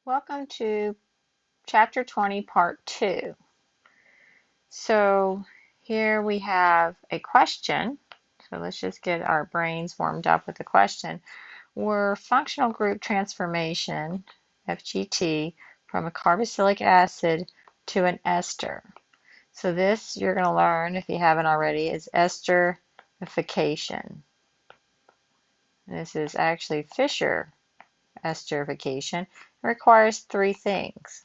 Welcome to Chapter 20, Part 2. So here we have a question. So let's just get our brains warmed up with the question. Were functional group transformation, FGT, from a carboxylic acid to an ester? So this you're going to learn, if you haven't already, is esterification. This is actually Fischer esterification. It requires three things.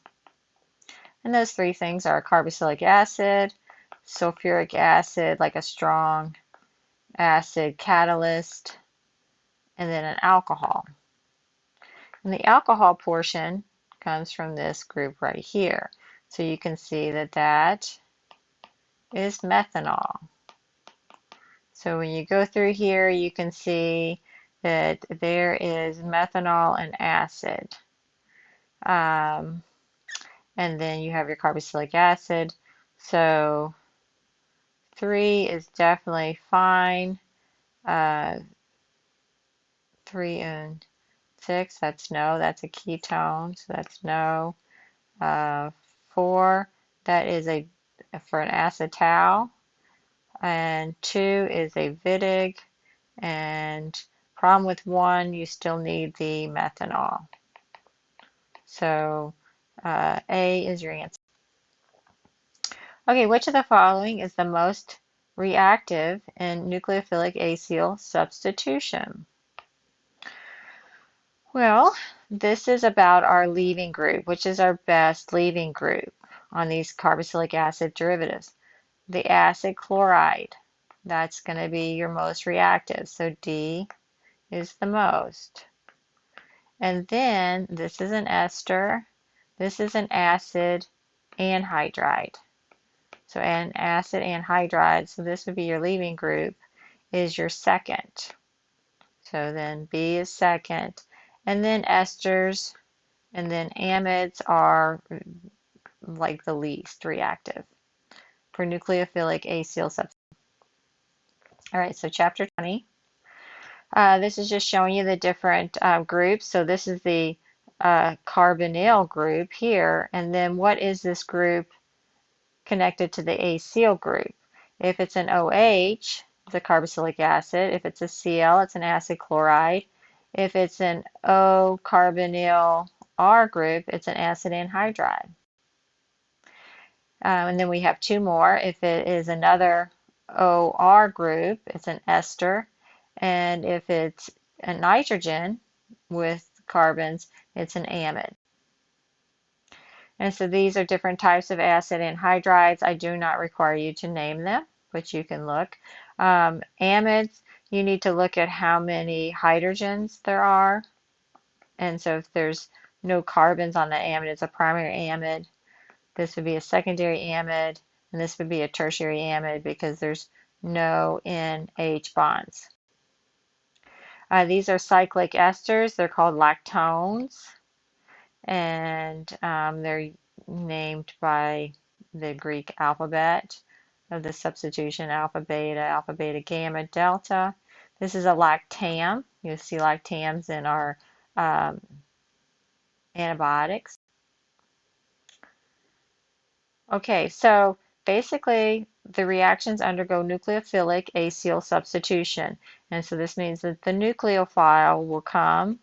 And those three things are carboxylic acid, sulfuric acid, like a strong acid catalyst, and then an alcohol. And the alcohol portion comes from this group right here. So you can see that that is methanol. So when you go through here, you can see that there is methanol and acid. And then you have your carboxylic acid. So 3 is definitely fine. 3 and 6, that's no, that's a ketone, so that's no. 4, that is for an acetal. And 2 is a Wittig. And problem with 1, you still need the methanol. So A is your answer. Okay, which of the following is the most reactive in nucleophilic acyl substitution? Well, this is about our leaving group, which is our best leaving group on these carboxylic acid derivatives. The acid chloride, that's going to be your most reactive. So D is the most. And then this is an ester. This is an acid anhydride. So an acid anhydride, so this would be your leaving group, is your second. So then B is second. And then esters and then amides are like the least reactive for nucleophilic acyl substitution. All right, so chapter 20. This is just showing you the different groups. So this is the carbonyl group here. And then what is this group connected to the acyl group? If it's an OH, it's a carboxylic acid. If it's a Cl, it's an acid chloride. If it's an O carbonyl R group, it's an acid anhydride. And then we have two more. If it is another OR group, it's an ester. And if it's a nitrogen with carbons, it's an amide. And so these are different types of acid anhydrides. I do not require you to name them, but you can look. Amides, you need to look at how many hydrogens there are. And so if there's no carbons on the amide, it's a primary amide. This would be a secondary amide, and this would be a tertiary amide because there's no NH bonds. These are cyclic esters. They're called lactones, and they're named by the Greek alphabet of the substitution: alpha, beta, gamma, delta. This is a lactam. You'll see lactams in our antibiotics. Okay, so basically the reactions undergo nucleophilic acyl substitution. And so this means that the nucleophile will come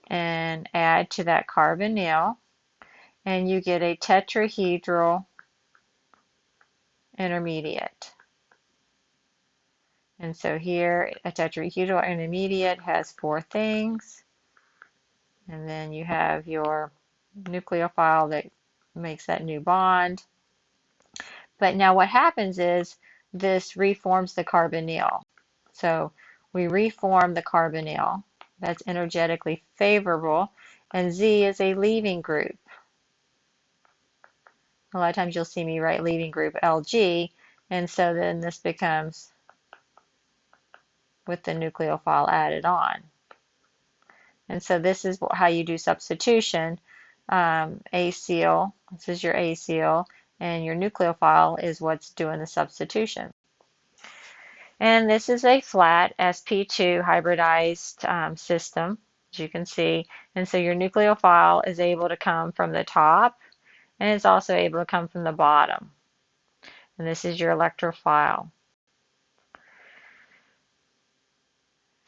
and add to that carbonyl, and you get a tetrahedral intermediate. And so here a tetrahedral intermediate has 4 things, and then you have your nucleophile that makes that new bond. But now what happens is this reforms the carbonyl. So we reform the carbonyl. That's energetically favorable. And Z is a leaving group. A lot of times you'll see me write leaving group LG. And so then this becomes with the nucleophile added on. And so this is how you do substitution. Acyl, this is your acyl, and your nucleophile is what's doing the substitution. And this is a flat sp2 hybridized system, as you can see. And so your nucleophile is able to come from the top, and it's also able to come from the bottom. And this is your electrophile.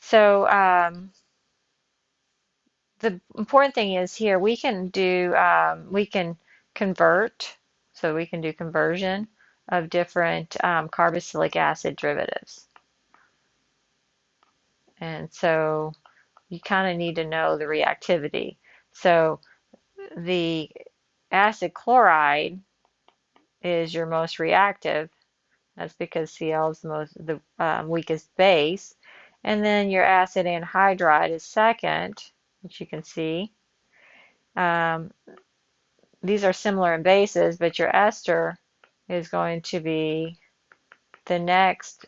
So the important thing is here we can convert, so we can do conversion of different carboxylic acid derivatives. And so you kind of need to know the reactivity. So the acid chloride is your most reactive. That's because Cl is the weakest base. And then your acid anhydride is second, which you can see. These are similar in bases, but your ester is going to be the next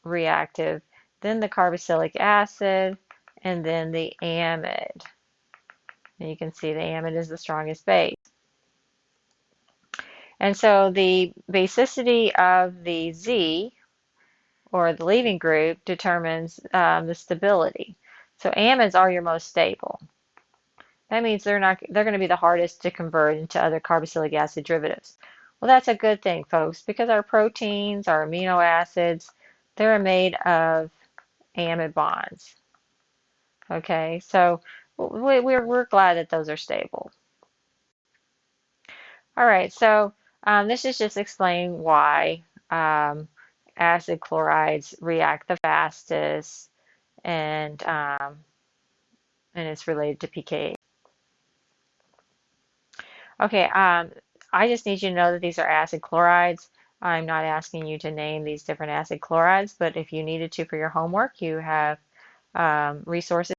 reactive, then the carboxylic acid, and then the amide. And you can see the amide is the strongest base. And so the basicity of the Z, or the leaving group, determines the stability. So amides are your most stable. That means they're going to be the hardest to convert into other carboxylic acid derivatives. Well, that's a good thing, folks, because our proteins, our amino acids, they're made of amide bonds. Okay, so we're glad that those are stable. All right, so this is just explaining why acid chlorides react the fastest, and it's related to pK. Okay, I just need you to know that these are acid chlorides. I'm not asking you to name these different acid chlorides, but if you needed to for your homework, you have resources.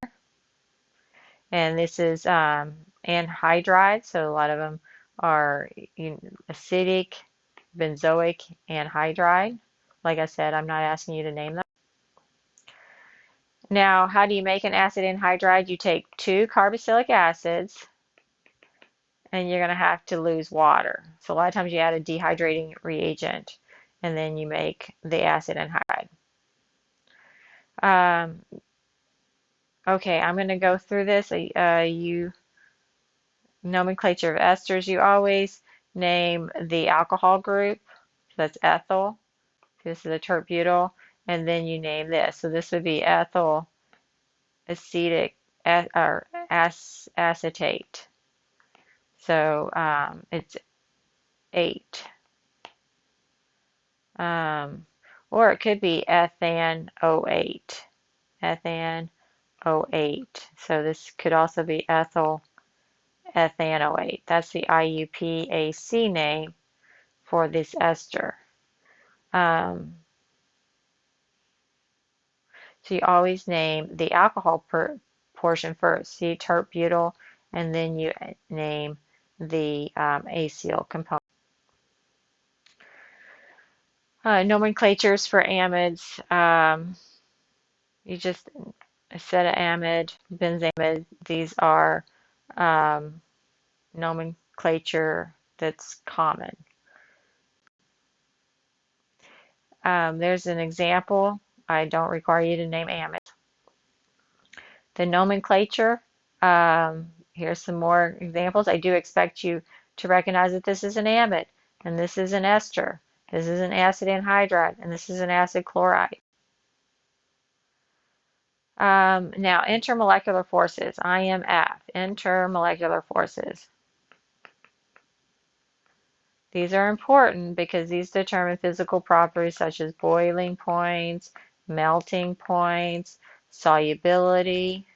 And this is anhydrides, so a lot of them are acidic, benzoic anhydride. Like I said, I'm not asking you to name them. Now, how do you make an acid anhydride? You take 2 carboxylic acids, and you're going to have to lose water. So a lot of times you add a dehydrating reagent, and then you make the acid anhydride. Okay, I'm going to go through this. Nomenclature of esters, you always name the alcohol group. That's ethyl. This is a tert-butyl, and then you name this. So this would be ethyl acetic or acetate. So it's 8. Or it could be ethanoate. Ethanoate. So this could also be ethyl ethanoate. That's the IUPAC name for this ester. So you always name the alcohol portion first. See tert-butyl, and then you name the acyl component. Nomenclatures for amides. You just acetamide, benzamide. These are nomenclature that's common. There's an example. I don't require you to name amides. The nomenclature, here's some more examples. I do expect you to recognize that this is an amide, and this is an ester, this is an acid anhydride, and this is an acid chloride. Now, intermolecular forces, IMF, intermolecular forces. These are important because these determine physical properties such as boiling points, melting points, solubility.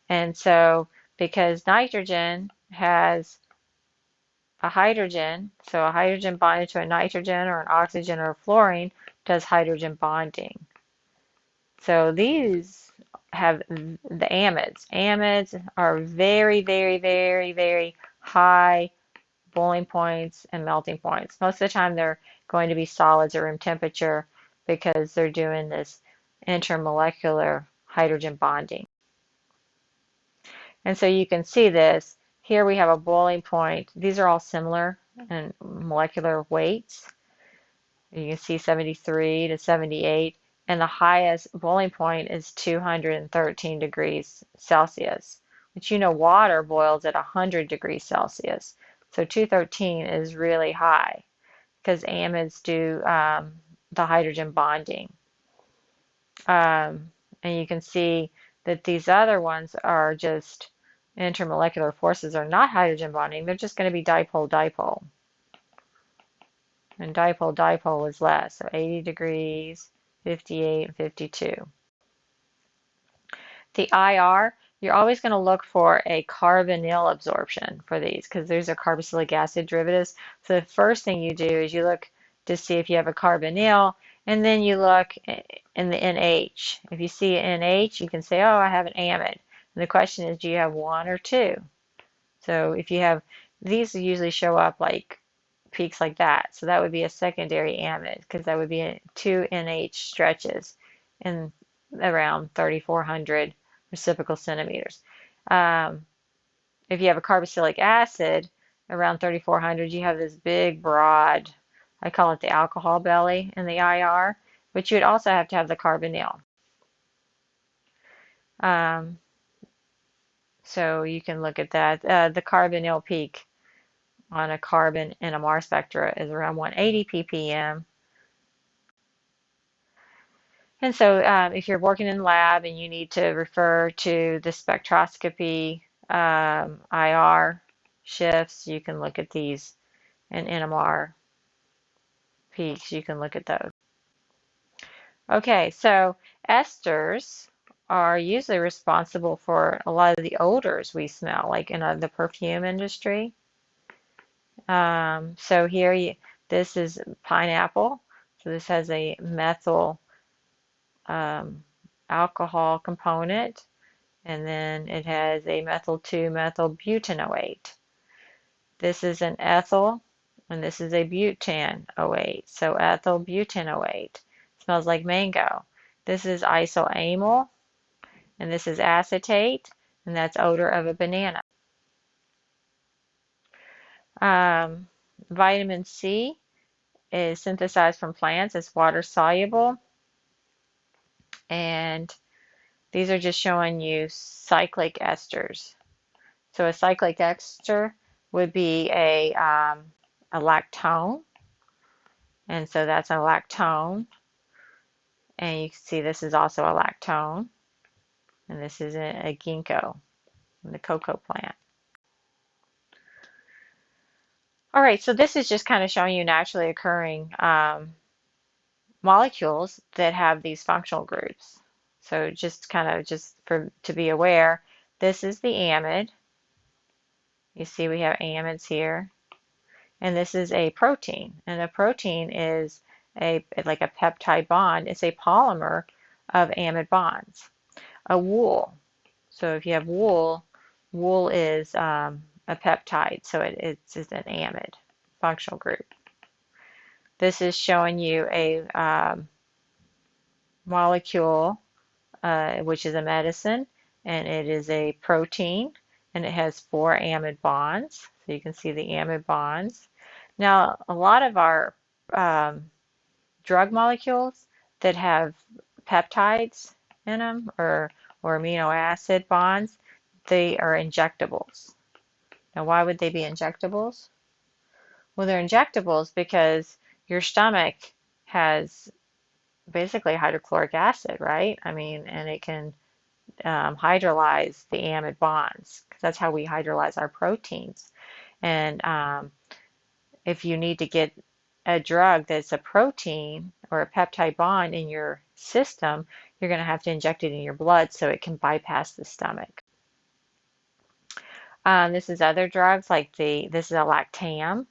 And so, because nitrogen has a hydrogen, so a hydrogen bonded to a nitrogen or an oxygen or a fluorine does hydrogen bonding. So these have the amides. Amides are very, very, very, very high boiling points and melting points. Most of the time they're going to be solids at room temperature because they're doing this intermolecular hydrogen bonding. And so you can see this. Here we have a boiling point. These are all similar in molecular weights. You can see 73 to 78. and the highest boiling point is 213 degrees Celsius, which you know water boils at 100 degrees Celsius. So 213 is really high because amides do the hydrogen bonding. And you can see that these other ones are just intermolecular forces are not hydrogen bonding. They're just going to be dipole-dipole. And dipole-dipole is less, so 80 degrees, 58, and 52. The IR, you're always going to look for a carbonyl absorption for these because these are carboxylic acid derivatives. So the first thing you do is you look to see if you have a carbonyl, and then you look in the NH. If you see an NH, you can say, oh, I have an amide. And the question is, do you have one or two? So if you have, these usually show up like peaks like that. So that would be a secondary amide because that would be two NH stretches in around 3,400 reciprocal centimeters. If you have a carboxylic acid around 3,400, you have this big, broad, I call it the alcohol belly in the IR, but you would also have to have the carbonyl. So you can look at that. The carbonyl peak on a carbon NMR spectra is around 180 ppm. And so if you're working in the lab and you need to refer to the spectroscopy IR shifts, you can look at these, and NMR peaks, you can look at those. Okay, so esters are usually responsible for a lot of the odors we smell, like in the perfume industry. So here, this is pineapple. So this has a methyl alcohol component, and then it has a methyl 2-methylbutanoate. This is an ethyl, and this is a butanoate. So ethyl butanoate. Smells like mango. This is isoamyl, and this is acetate, and that's odor of a banana. Vitamin C is synthesized from plants. It's water soluble. And these are just showing you cyclic esters. So a cyclic ester would be a lactone. And so that's a lactone. And you can see this is also a lactone. And this is a ginkgo, the cocoa plant. All right, so this is just kind of showing you naturally occurring molecules that have these functional groups. So just kind of to be aware, this is the amide. You see we have amides here. And this is a protein. And a protein is like a peptide bond. It's a polymer of amide bonds. A wool. So if you have wool, wool is a peptide. So it's just an amide functional group. This is showing you a molecule, which is a medicine, and it is a protein, and it has 4 amide bonds. So you can see the amide bonds. Now, a lot of our drug molecules that have peptides in them or amino acid bonds, they are injectables. Now, why would they be injectables? Well, they're injectables because your stomach has basically hydrochloric acid, right? I mean, and it can hydrolyze the amide bonds because that's how we hydrolyze our proteins. And if you need to get a drug that's a protein or a peptide bond in your system, you're going to have to inject it in your blood so it can bypass the stomach. This is other drugs like this is a lactam.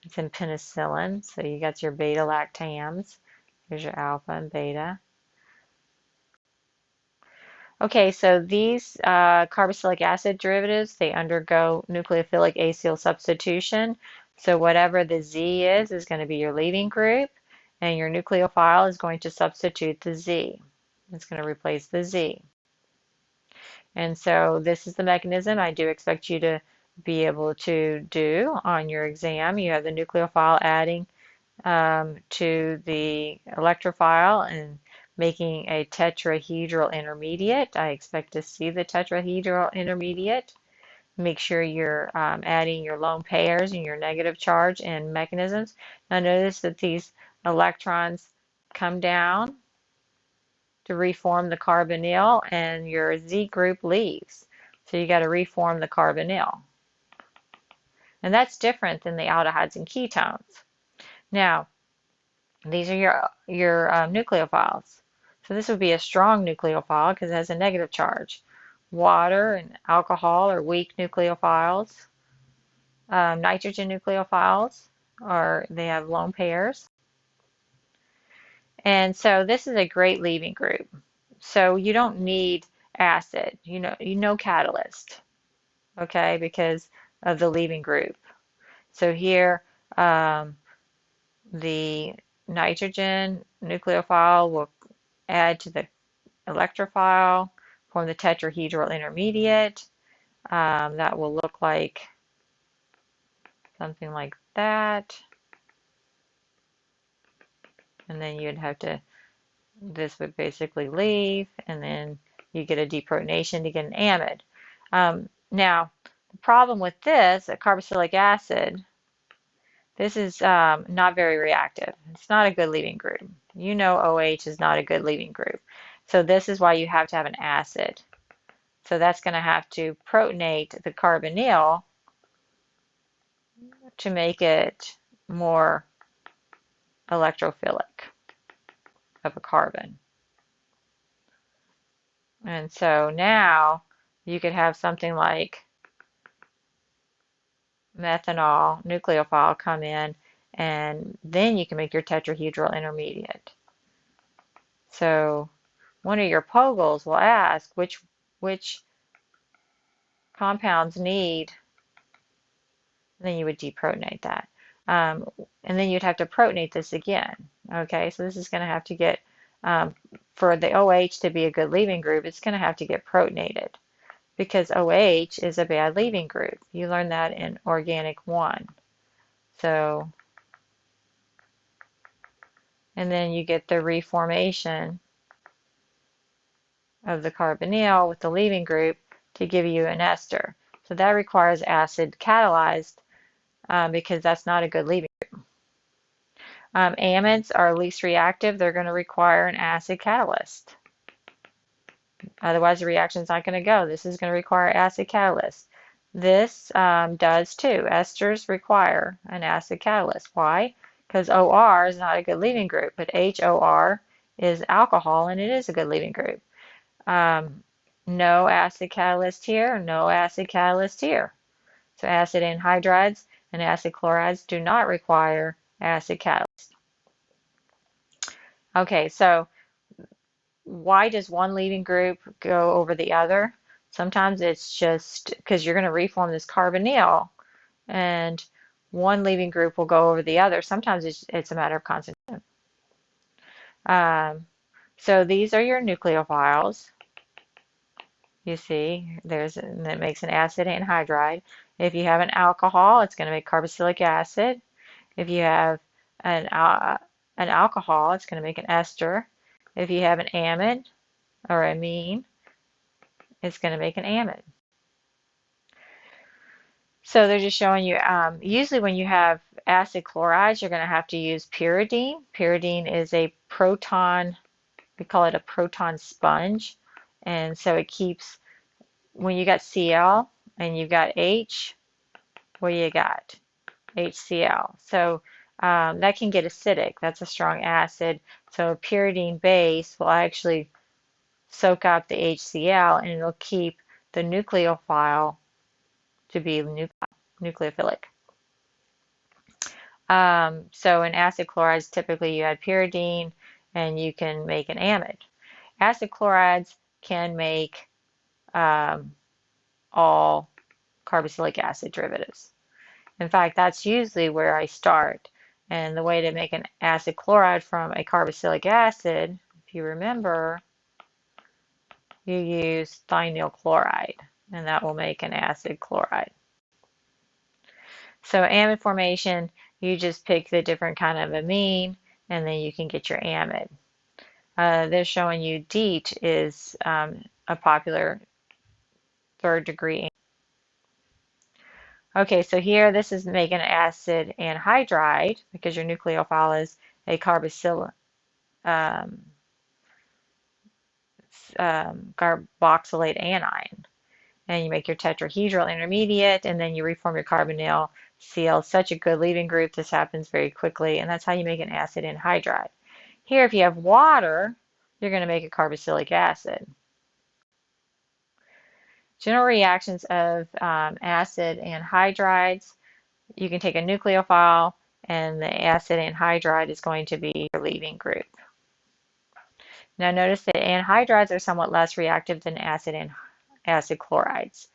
It's in penicillin. So you got your beta lactams. Here's your alpha and beta. Okay, so these carboxylic acid derivatives, they undergo nucleophilic acyl substitution. So whatever the Z is going to be your leaving group, and your nucleophile is going to substitute the Z. It's going to replace the Z. And so this is the mechanism I do expect you to be able to do on your exam. You have the nucleophile adding to the electrophile, and making a tetrahedral intermediate. I expect to see the tetrahedral intermediate. Make sure you're adding your lone pairs and your negative charge and mechanisms. Now notice that these electrons come down to reform the carbonyl and your Z group leaves. So you got to reform the carbonyl. And that's different than the aldehydes and ketones. Now, these are your nucleophiles. So this would be a strong nucleophile because it has a negative charge. Water and alcohol are weak nucleophiles. Nitrogen nucleophiles they have lone pairs. And so this is a great leaving group. So you don't need acid, you know catalyst, okay, because of the leaving group. So here, the nitrogen nucleophile will add to the electrophile, form the tetrahedral intermediate. That will look like something like that. And then you'd have to, this would basically leave, and then you get a deprotonation to get an amide. Now, the problem with this, a carboxylic acid, this is not very reactive. It's not a good leaving group. You know OH is not a good leaving group. So this is why you have to have an acid. So that's going to have to protonate the carbonyl to make it more electrophilic of a carbon. And so now you could have something like methanol nucleophile come in, and then you can make your tetrahedral intermediate. So one of your POGLs will ask which compounds need, then you would deprotonate that. And then you'd have to protonate this again. Okay, so this is going to have to get, for the OH to be a good leaving group, it's going to have to get protonated because OH is a bad leaving group. You learned that in Organic 1. So, and then you get the reformation of the carbonyl with the leaving group to give you an ester. So that requires acid catalyzed because that's not a good leaving group. Amides are least reactive. They're going to require an acid catalyst. Otherwise, the reaction's not going to go. This is going to require acid catalyst. This does too. Esters require an acid catalyst. Why? Because OR is not a good leaving group, but HOR is alcohol, and it is a good leaving group. No acid catalyst here, no acid catalyst here. So acid anhydrides and acid chlorides do not require acid catalyst. Okay, so why does one leaving group go over the other? Sometimes it's just because you're going to reform this carbonyl, and one leaving group will go over the other. Sometimes it's a matter of concentration. So these are your nucleophiles. You see, that makes an acid anhydride. If you have an alcohol, it's going to make carboxylic acid. If you have an alcohol, it's going to make an ester. If you have an amide or amine, it's going to make an amide. So they're just showing you, usually when you have acid chlorides, you're going to have to use pyridine. Pyridine is a proton, we call it a proton sponge. And so it keeps, when you got Cl and you got H, what do you got? HCl. So that can get acidic. That's a strong acid. So a pyridine base will actually soak up the HCl and it'll keep the nucleophile to be nucleophilic. So in acid chlorides, typically you add pyridine and you can make an amide. Acid chlorides can make all carboxylic acid derivatives. In fact, that's usually where I start. And the way to make an acid chloride from a carboxylic acid, if you remember, you use thionyl chloride, and that will make an acid chloride. So amide formation, you just pick the different kind of amine, and then you can get your amide. They're showing you DEET is a popular third degree. Okay, so here this is making an acid anhydride because your nucleophile is a um, carboxylate anion. And you make your tetrahedral intermediate, and then you reform your carbonyl seal. Such a good leaving group. This happens very quickly, and that's how you make an acid anhydride. Here, if you have water, you're going to make a carboxylic acid. General reactions of acid anhydrides. You can take a nucleophile, and the acid anhydride is going to be your leaving group. Now notice that anhydrides are somewhat less reactive than acid chlorides.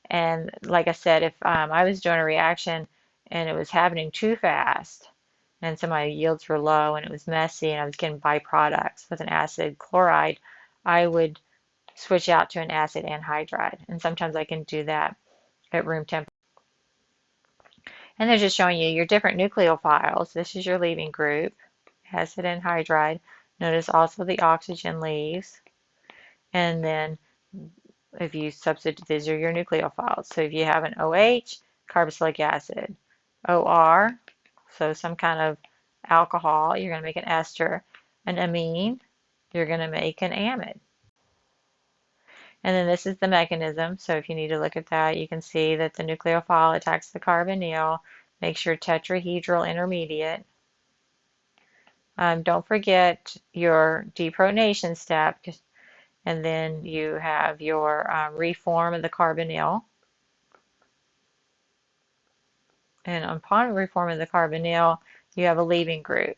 And like I said, if I was doing a reaction and it was happening too fast, and so my yields were low and it was messy and I was getting byproducts with an acid chloride, I would switch out to an acid anhydride. And sometimes I can do that at room temperature. And they're just showing you your different nucleophiles. This is your leaving group, acid anhydride. Notice also the oxygen leaves. And then if you substitute, these are your nucleophiles. So if you have an OH, carboxylic acid, OR, so some kind of alcohol, you're going to make an ester. An amine, you're going to make an amide. And then this is the mechanism. So if you need to look at that, you can see that the nucleophile attacks the carbonyl, makes your tetrahedral intermediate. Don't forget your deprotonation step, and then you have your reform of the carbonyl. And upon reform of the carbonyl, you have a leaving group.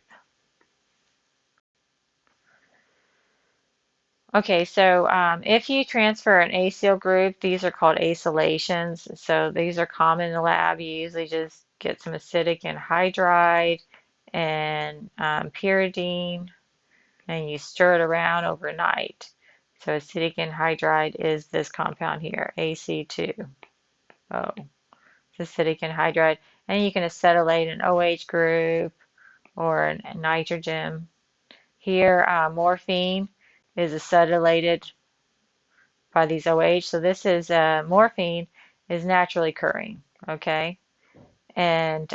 Okay, so if you transfer an acyl group, these are called acylations. So these are common in the lab. You usually just get some acidic anhydride and pyridine, and you stir it around overnight. So acidic anhydride is this compound here, AC2O. It's acidic anhydride. And you can acetylate an OH group or a nitrogen. Here, morphine is acetylated by these OH. So this is morphine is naturally occurring, okay? And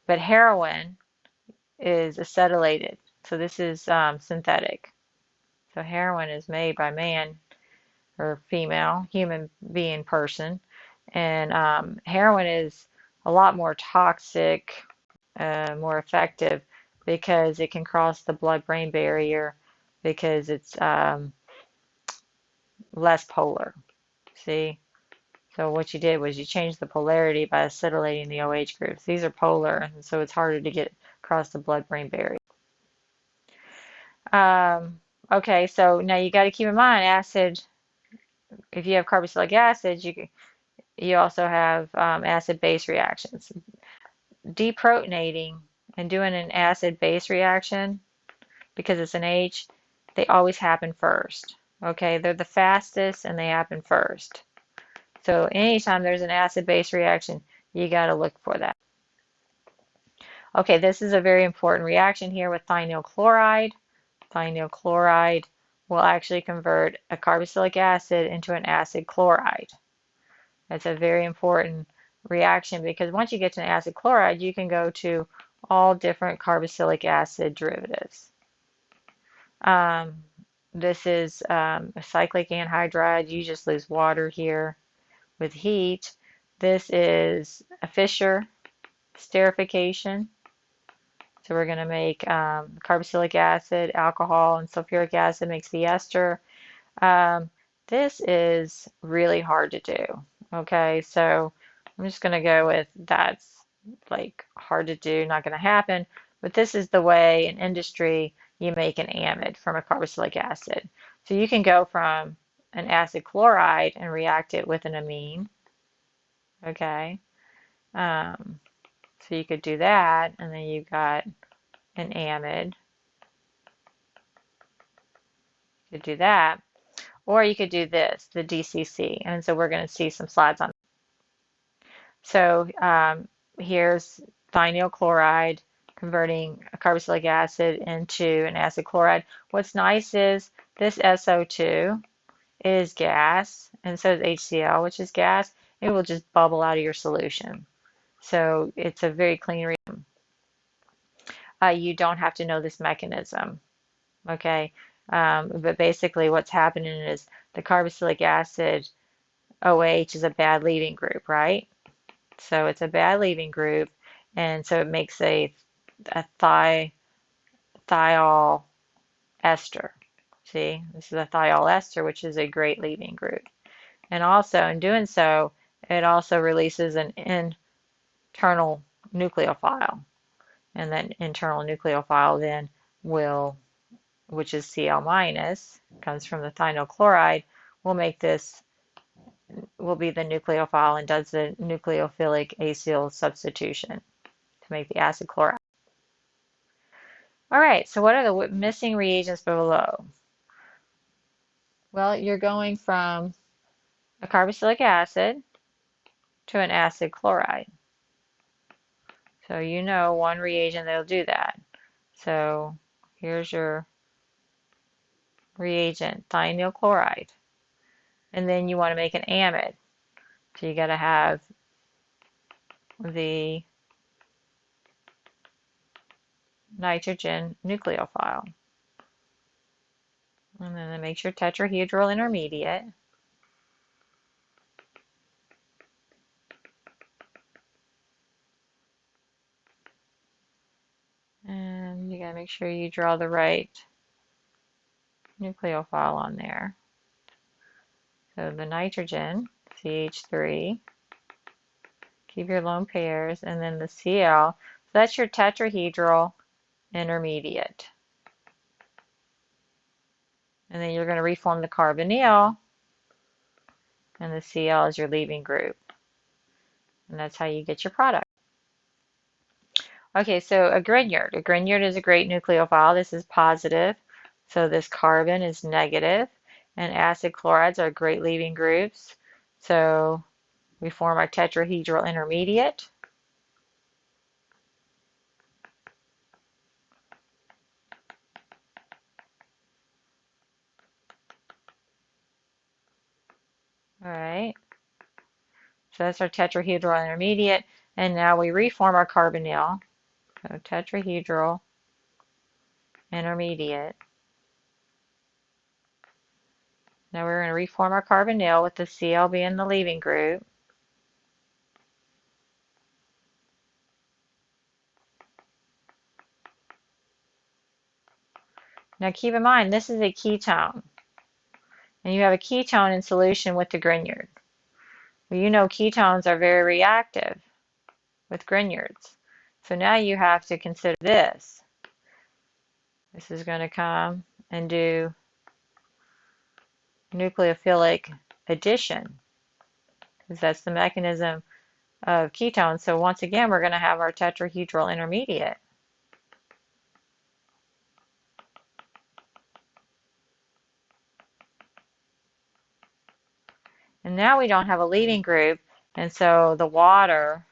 but heroin is acetylated. So this is synthetic. So heroin is made by man or female, human being person. And heroin is a lot more toxic, more effective because it can cross the blood-brain barrier because it's less polar. See? So what you did was you changed the polarity by acetylating the OH groups. These are polar, and so it's harder to get across the blood-brain barrier. Okay, so now you got to keep in mind acid. If you have carboxylic acid, you also have acid-base reactions. Deprotonating and doing an acid-base reaction, because it's an H, they always happen first. Okay, they're the fastest and they happen first. So anytime there's an acid-base reaction, you got to look for that. Okay, this is a very important reaction here with thionyl chloride. Thionyl chloride will actually convert a carboxylic acid into an acid chloride. That's a very important reaction because once you get to an acid chloride, you can go to all different carboxylic acid derivatives. This is a cyclic anhydride. You just lose water here with heat. This is a Fischer esterification. So we're going to make carboxylic acid, alcohol, and sulfuric acid makes the ester. This is really hard to do. Okay, so I'm just going to go with that's like hard to do, not going to happen. But this is the way in industry you make an amide from a carboxylic acid. So you can go from an acid chloride and react it with an amine. Okay, so you could do that, and then you've got an amide. You could do that. Or you could do this, the DCC. And so we're going to see some slides on that. So here's thionyl chloride converting a carboxylic acid into an acid chloride. What's nice is this SO2 is gas, and so is HCl, which is gas. It will just bubble out of your solution. So it's a very clean reaction. You don't have to know this mechanism, okay? But basically what's happening is the carboxylic acid OH is a bad leaving group, right? So it's a bad leaving group, and so it makes a thiol ester. See, this is a thiol ester, which is a great leaving group. And also, in doing so, it also releases an internal nucleophile. And that internal nucleophile then will, which is Cl minus, comes from the thionyl chloride, will make this, will be the nucleophile and does the nucleophilic acyl substitution to make the acid chloride. All right, so what are the missing reagents below? Well, you're going from a carboxylic acid to an acid chloride. So you know one reagent that'll do that. So here's your reagent, thionyl chloride. And then you want to make an amide. So you got to have the nitrogen nucleophile. And then it makes your tetrahedral intermediate. And you got to make sure you draw the right nucleophile on there. So the nitrogen, CH3, keep your lone pairs, and then the Cl. So that's your tetrahedral intermediate. And then you're going to reform the carbonyl, and the Cl is your leaving group. And that's how you get your product. Okay, so a Grignard. A Grignard is a great nucleophile. This is positive, so this carbon is negative. And acid chlorides are great leaving groups. So we form our tetrahedral intermediate. All right, so that's our tetrahedral intermediate. And now we reform our carbonyl. So tetrahedral intermediate. Now we're going to reform our carbonyl with the Cl being the leaving group. Now keep in mind, this is a ketone. And you have a ketone in solution with the Grignard. Well, you know ketones are very reactive with Grignards. So now you have to consider this. This is going to come and do nucleophilic addition, because that's the mechanism of ketones. So once again, we're going to have our tetrahedral intermediate. And now we don't have a leaving group, and so the water,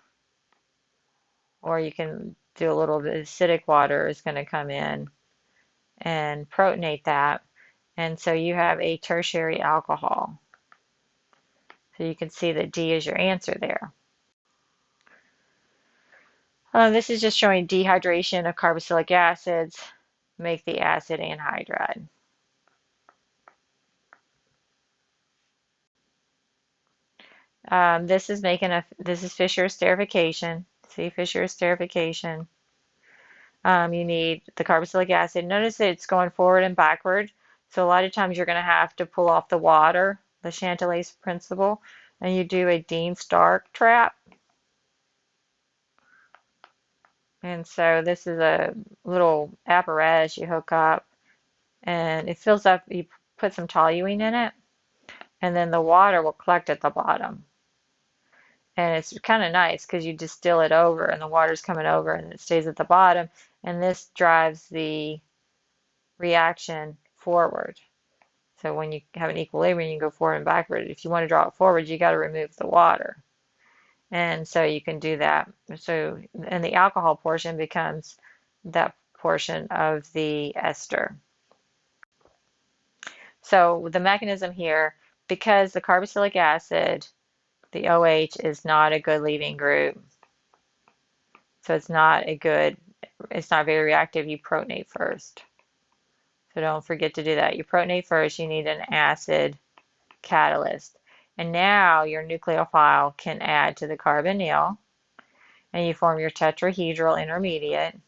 or you can do a little bit of acidic water, is going to come in and protonate that. And so you have a tertiary alcohol. So you can see that D is your answer there. This is just showing dehydration of carboxylic acids make the acid anhydride. This is Fischer esterification. See, Fischer esterification. You need the carboxylic acid. Notice that it's going forward and backward. So a lot of times you're going to have to pull off the water, the Chantelay's principle, and you do a Dean-Stark trap. And so this is a little apparatus you hook up, and it fills up, you put some toluene in it, and then the water will collect at the bottom. And it's kind of nice because you distill it over and the water's coming over and it stays at the bottom. And this drives the reaction forward. So when you have an equilibrium, you go forward and backward. If you want to draw it forward, you got to remove the water. And so you can do that. So, and the alcohol portion becomes that portion of the ester. So the mechanism here, because the carboxylic acid, the OH, is not a good leaving group, so it's not very reactive, you protonate first. So don't forget to do that. You protonate first, you need an acid catalyst. And now your nucleophile can add to the carbonyl, and you form your tetrahedral intermediate.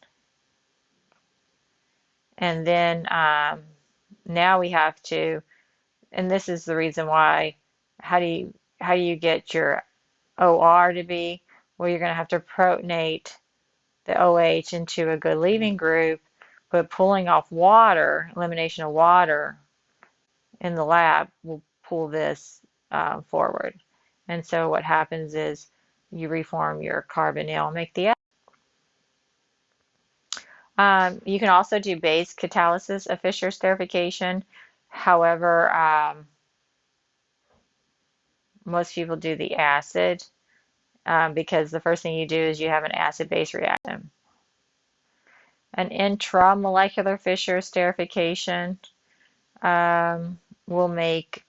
And then now we have to, and this is the reason why, how do you get your OR to be? Well, you're going to have to protonate the OH into a good leaving group, but pulling off water, elimination of water in the lab will pull this forward. And so what happens is you reform your carbonyl, make the you can also do base catalysis of Fischer esterification. However, most people do the acid because the first thing you do is you have an acid-base reaction. An intramolecular Fischer esterification will make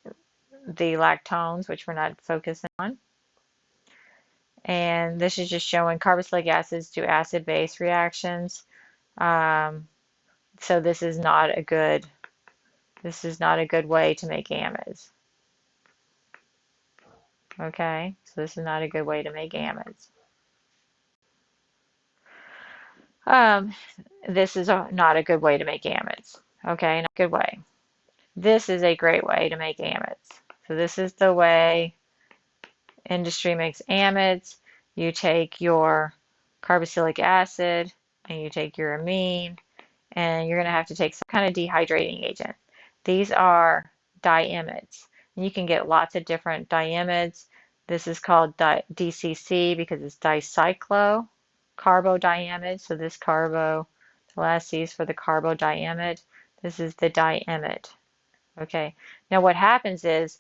the lactones, which we're not focusing on. And this is just showing carboxylic acids do acid-base reactions. So this is not a good way to make amides. Okay, so this is not a good way to make amides. This is not a good way to make amides. Okay, not a good way. This is a great way to make amides. So this is the way industry makes amides. You take your carboxylic acid and you take your amine, and you're going to have to take some kind of dehydrating agent. These are diamides. And you can get lots of different diamides. This is called DCC because it's dicyclocarbodiamide. So this carbo, the last C is for the carbodiamide. This is the diamide. Okay. Now what happens is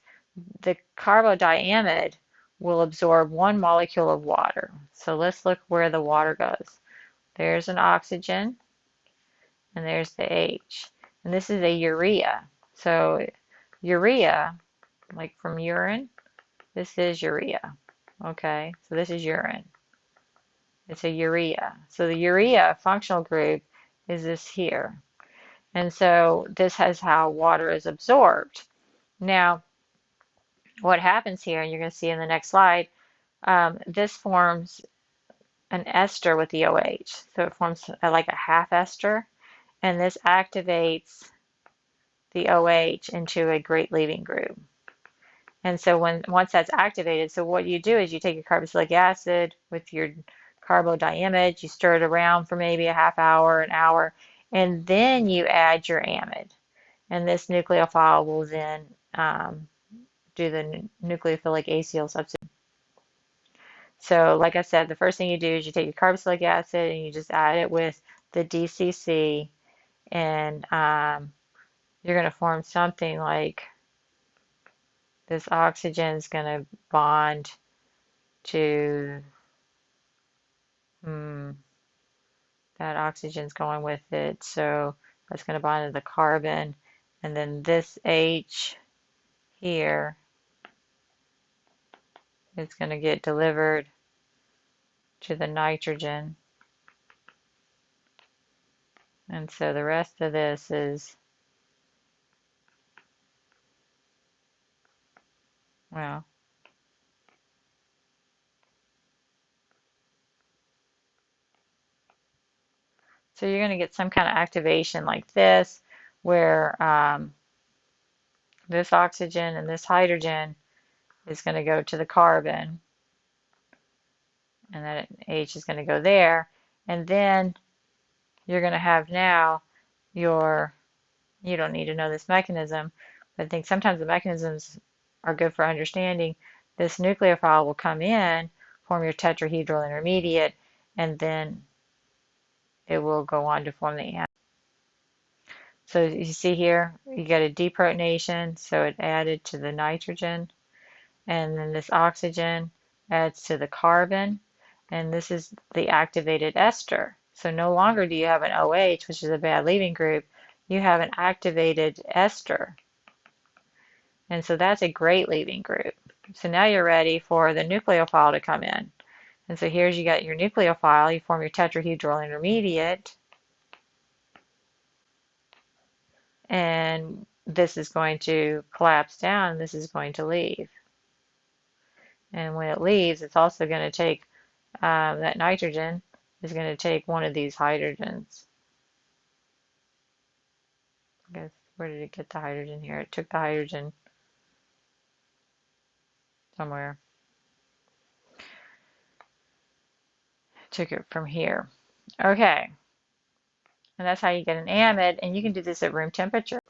the carbodiamide will absorb 1 molecule of water. So let's look where the water goes. There's an oxygen, and there's the H. And this is a urea. So urea, like from urine, this is urea. Okay, so this is urine. It's a urea. So the urea functional group is this here. And so this is how water is absorbed. Now, what happens here, and you're going to see in the next slide, this forms an ester with the OH. So it forms like a half ester, and this activates the OH into a great leaving group. And so once that's activated, so what you do is you take your carboxylic acid with your carbodiamide, you stir it around for maybe a half hour, an hour, and then you add your amide. And this nucleophile will then do the nucleophilic acyl substitution. So like I said, the first thing you do is you take your carboxylic acid and you just add it with the DCC, and you're going to form something like this. Oxygen is going to bond to that oxygen's going with it, so that's going to bond to the carbon, and then this H here is going to get delivered to the nitrogen. And so the rest of this is, well, so you're going to get some kind of activation like this, where this oxygen and this hydrogen is going to go to the carbon, and then H is going to go there, and then you're going to have now your, you don't need to know this mechanism, but I think sometimes the mechanisms are good for understanding. This nucleophile will come in, form your tetrahedral intermediate, and then it will go on to form the amide. So you see here, you get a deprotonation, so it added to the nitrogen, and then this oxygen adds to the carbon, and this is the activated ester. So no longer do you have an OH, which is a bad leaving group, you have an activated ester. And so that's a great leaving group. So now you're ready for the nucleophile to come in. And so here's you got your nucleophile, you form your tetrahedral intermediate, and this is going to collapse down, and this is going to leave. And when it leaves, it's also going to take, that nitrogen is going to take one of these hydrogens. I guess, where did it get the hydrogen here? It took the hydrogen somewhere. Took it from here. Okay. And that's how you get an amide, and you can do this at room temperature.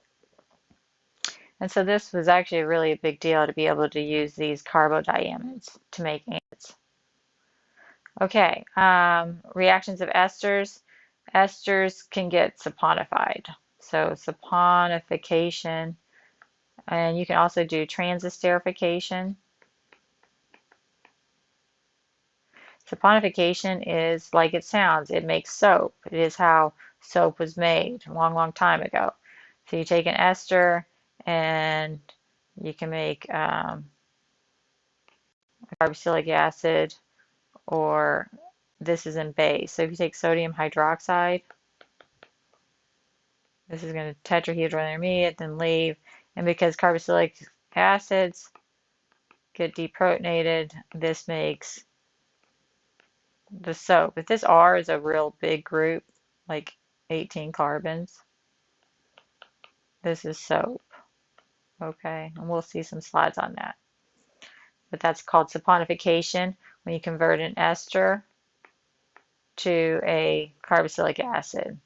And so this was actually really a big deal to be able to use these carbodiamides to make amides. Okay, reactions of esters. Esters can get saponified. So saponification, and you can also do transesterification. Saponification is like it sounds. It makes soap. It is how soap was made a long, long time ago. So you take an ester and you can make carboxylic acid, or this is in base. So if you take sodium hydroxide, this is going to tetrahedral intermediate, then leave. And because carboxylic acids get deprotonated, this makes the soap. If this R is a real big group, like 18 carbons, this is soap. Okay, and we'll see some slides on that. But that's called saponification, when you convert an ester to a carboxylic acid.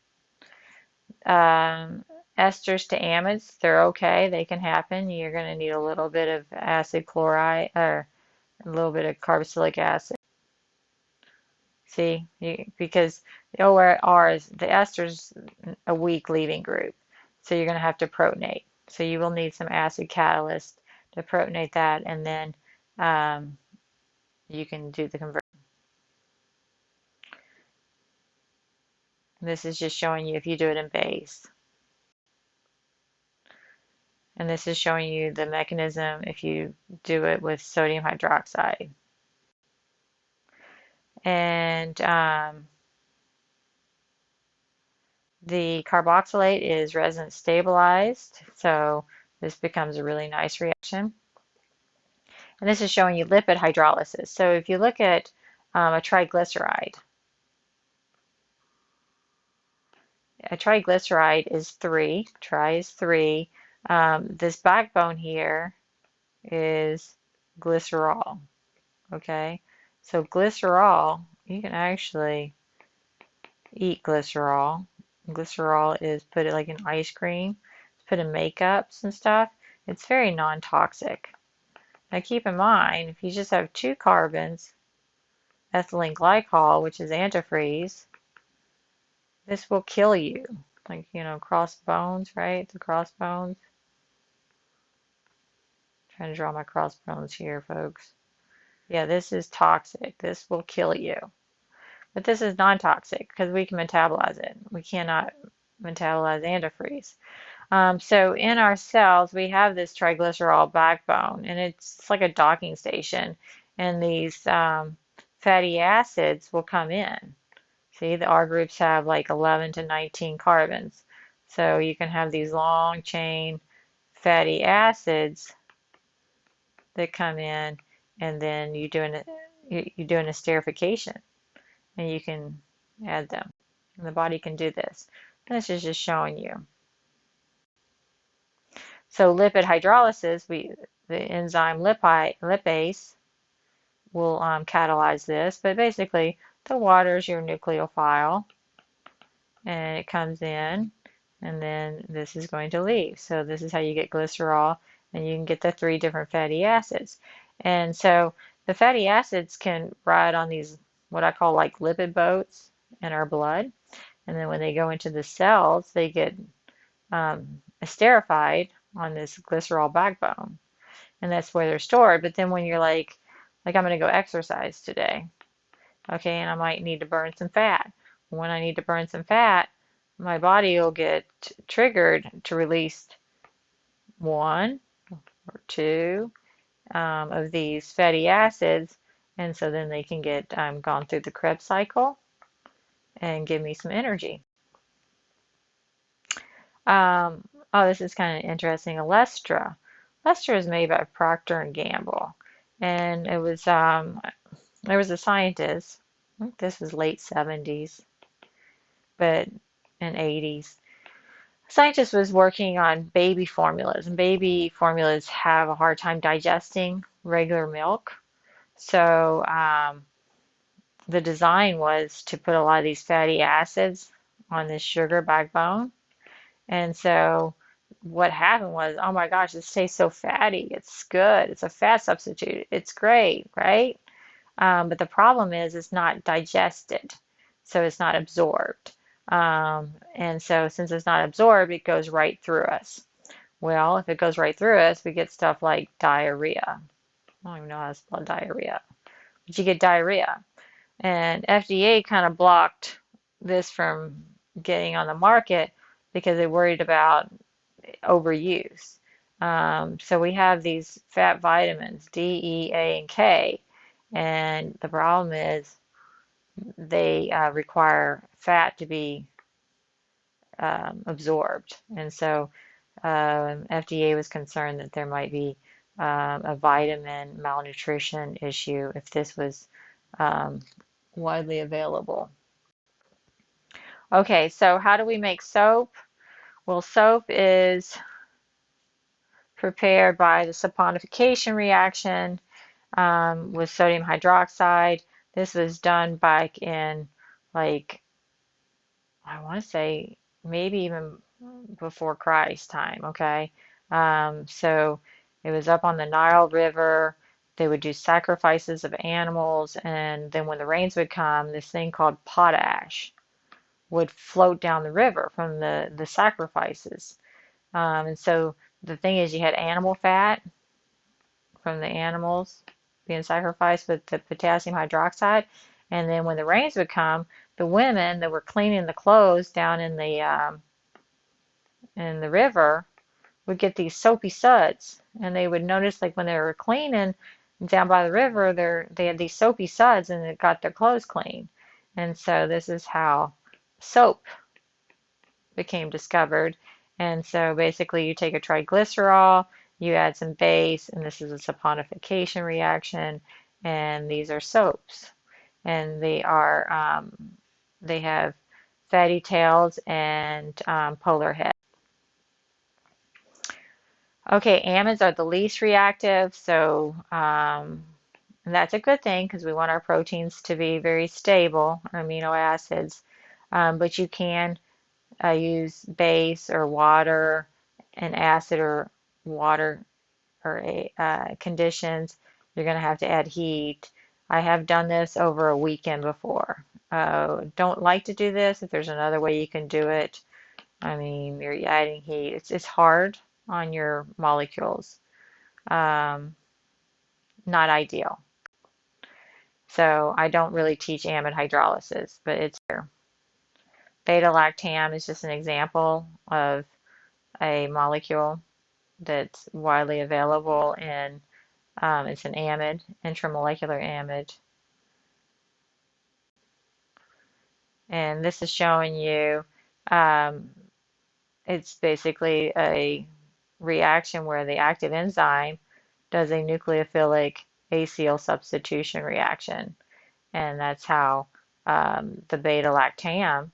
Esters to amides, they're okay. They can happen. You're going to need a little bit of acid chloride, or a little bit of carboxylic acid. See, because the OR is, the ester's a weak leaving group, so you're going to have to protonate. So you will need some acid catalyst to protonate that, and then you can do the conversion. This is just showing you if you do it in base. And this is showing you the mechanism if you do it with sodium hydroxide. And the carboxylate is resonance stabilized, so this becomes a really nice reaction. And this is showing you lipid hydrolysis. So if you look at a triglyceride is 3, tri is 3. This backbone here is glycerol, okay? So glycerol, you can actually eat glycerol. Glycerol is put it like in ice cream, it's put in makeups and stuff. It's very non-toxic. Now keep in mind, if you just have 2 carbons, ethylene glycol, which is antifreeze, this will kill you. Like, you know, crossbones, right? The crossbones. I'm trying to draw my crossbones here, folks. Yeah, this is toxic. This will kill you. But this is non-toxic because we can metabolize it. We cannot metabolize antifreeze. So in our cells, we have this triglycerol backbone, and it's like a docking station. And these fatty acids will come in. See, the R groups have like 11 to 19 carbons. So you can have these long chain fatty acids that come in, and then you do an esterification, and you can add them. And the body can do this. This is just showing you. So lipid hydrolysis, the enzyme lipase will catalyze this, but basically the water is your nucleophile, and it comes in, and then this is going to leave. So this is how you get glycerol, and you can get the 3 different fatty acids. And so the fatty acids can ride on these, what I call like lipid boats in our blood, and then when they go into the cells, they get esterified on this glycerol backbone, and that's where they're stored. But then when you're like I'm going to go exercise today, okay, and I might need to burn some fat. when I need to burn some fat, my body will get triggered to release one or two of these fatty acids, and so then they can get gone through the Krebs cycle and give me some energy. Oh, this is kind of interesting. Olestra. Olestra is made by Procter and Gamble, and it was there was a scientist. I think this was late 70s, but in 80s. Scientist was working on baby formulas, and baby formulas have a hard time digesting regular milk. So the design was to put a lot of these fatty acids on this sugar backbone. And so what happened was, oh my gosh, this tastes so fatty. It's good. It's a fat substitute. It's great, right? But the problem is it's not digested, so it's not absorbed. And so since it's not absorbed, it goes right through us. Well, if it goes right through us, we get stuff like diarrhea. I don't even know how to spell diarrhea, but you get diarrhea. And FDA kind of blocked this from getting on the market because they worried about overuse. So we have these fat vitamins, D, E, A, and K, and the problem is they require fat to be absorbed. And so FDA was concerned that there might be a vitamin malnutrition issue if this was widely available. Okay, so how do we make soap? Well, soap is prepared by the saponification reaction with sodium hydroxide. This was done back in, like, I want to say maybe even before Christ's time, okay? So it was up on the Nile River. They would do sacrifices of animals, and then when the rains would come, this thing called potash would float down the river from the sacrifices. And so the thing is, you had animal fat from the animals being sacrificed with the potassium hydroxide. And then when the rains would come, the women that were cleaning the clothes down in the river would get these soapy suds. And they would notice, like, when they were cleaning down by the river, they had these soapy suds and it got their clothes clean. And so this is how soap became discovered. And so basically you take a triglycerol, you add some base, and this is a saponification reaction, and these are soaps. And they have fatty tails and polar heads. Okay, amides are the least reactive, so and that's a good thing because we want our proteins to be very stable, our amino acids. But you can use base or water and acid or water or conditions. You're going to have to add heat. I have done this over a weekend before. Don't like to do this. If there's another way you can do it, I mean, you're adding heat. It's hard on your molecules. Not ideal. So I don't really teach amide hydrolysis, but it's here. Beta-lactam is just an example of a molecule that's widely available in, it's an amide, intramolecular amide. And this is showing you, it's basically a reaction where the active enzyme does a nucleophilic acyl substitution reaction. And that's how the beta-lactam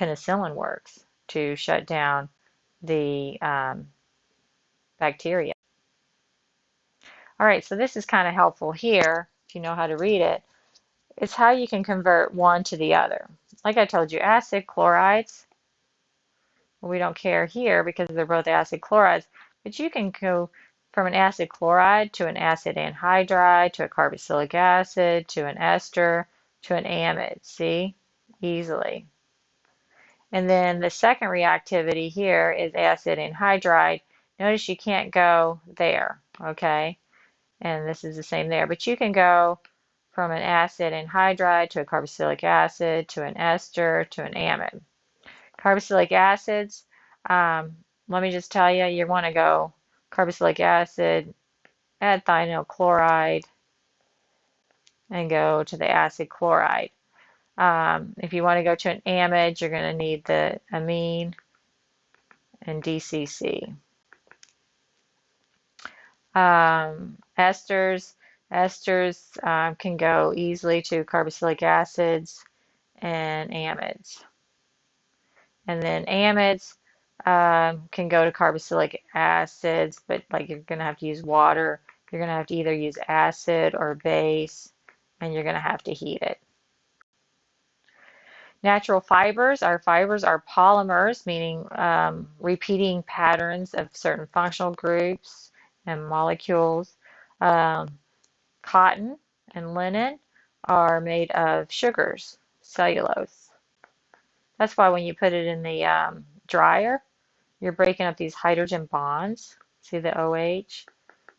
penicillin works, to shut down the bacteria. All right, so this is kind of helpful here, if you know how to read it. It's how you can convert one to the other. Like I told you, acid chlorides, well, we don't care here because they're both acid chlorides, but you can go from an acid chloride to an acid anhydride to a carboxylic acid to an ester to an amide, see? Easily. And then the second reactivity here is acid anhydride. Notice you can't go there, okay? And this is the same there, but you can go from an acid anhydride to a carboxylic acid to an ester to an amide. Carboxylic acids, let me just tell you, you want to go carboxylic acid, add thionyl chloride, and go to the acid chloride. If you want to go to an amide, you're going to need the amine and DCC. Esters can go easily to carboxylic acids and amides. And then amides can go to carboxylic acids, but like you're going to have to use water. You're going to have to either use acid or base, and you're going to have to heat it. Natural fibers. Our fibers are polymers, meaning repeating patterns of certain functional groups and molecules. Cotton and linen are made of sugars, cellulose. That's why when you put it in the dryer, you're breaking up these hydrogen bonds. See the OH?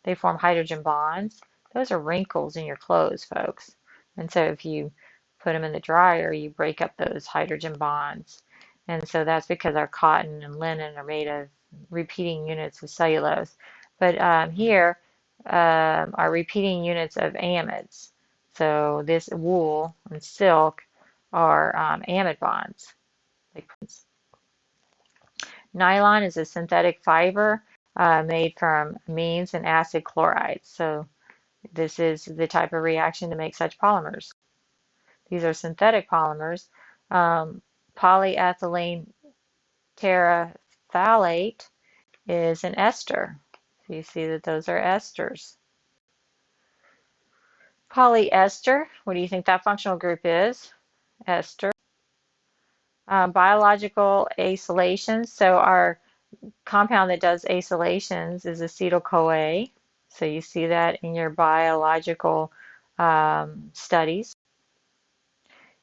They form hydrogen bonds. Those are wrinkles in your clothes, folks. And so if you put them in the dryer, you break up those hydrogen bonds. And so that's because our cotton and linen are made of repeating units of cellulose. But here are repeating units of amides. So this wool and silk are amide bonds. Nylon is a synthetic fiber made from amines and acid chlorides. So this is the type of reaction to make such polymers. These are synthetic polymers. Polyethylene terephthalate is an ester. So you see that those are esters. Polyester, what do you think that functional group is? Ester. Biological acylations. So our compound that does acylations is acetyl-CoA. So you see that in your biological studies.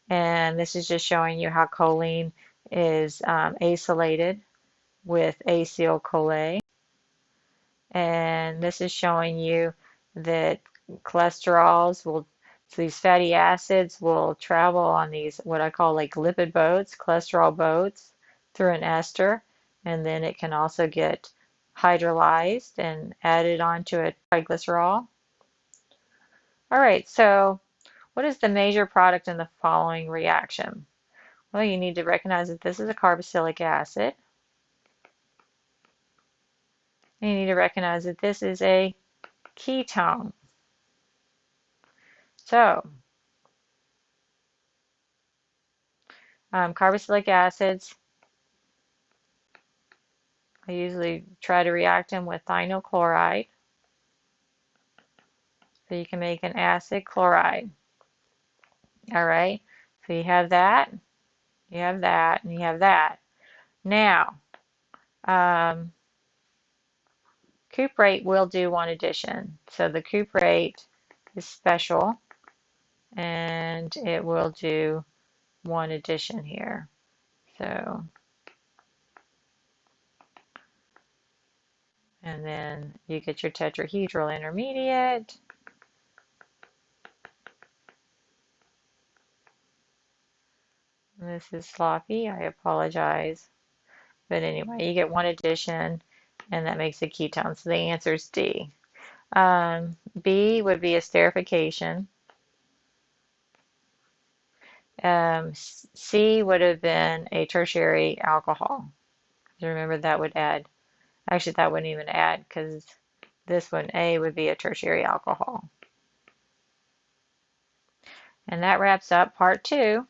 And this is just showing you how choline is acylated with acyl-CoA. And this is showing you that cholesterols will, so these fatty acids will travel on these, what I call like lipid boats, cholesterol boats, through an ester. And then it can also get hydrolyzed and added onto a triglycerol. All right, so what is the major product in the following reaction? Well, you need to recognize that this is a carboxylic acid. And you need to recognize that this is a ketone. So, carboxylic acids, I usually try to react them with thionyl chloride. So you can make an acid chloride. All right, so you have that, you have that, and you have that. Now, cuprate will do one addition. So the cuprate is special, and it will do one addition here. So, and then you get your tetrahedral intermediate. This is sloppy, I apologize. But anyway, you get one addition, and that makes a ketone. So the answer is D. B would be esterification. C would have been a tertiary alcohol. Remember that would add, actually that wouldn't even add because this one, A, would be a tertiary alcohol. And that wraps up part 2.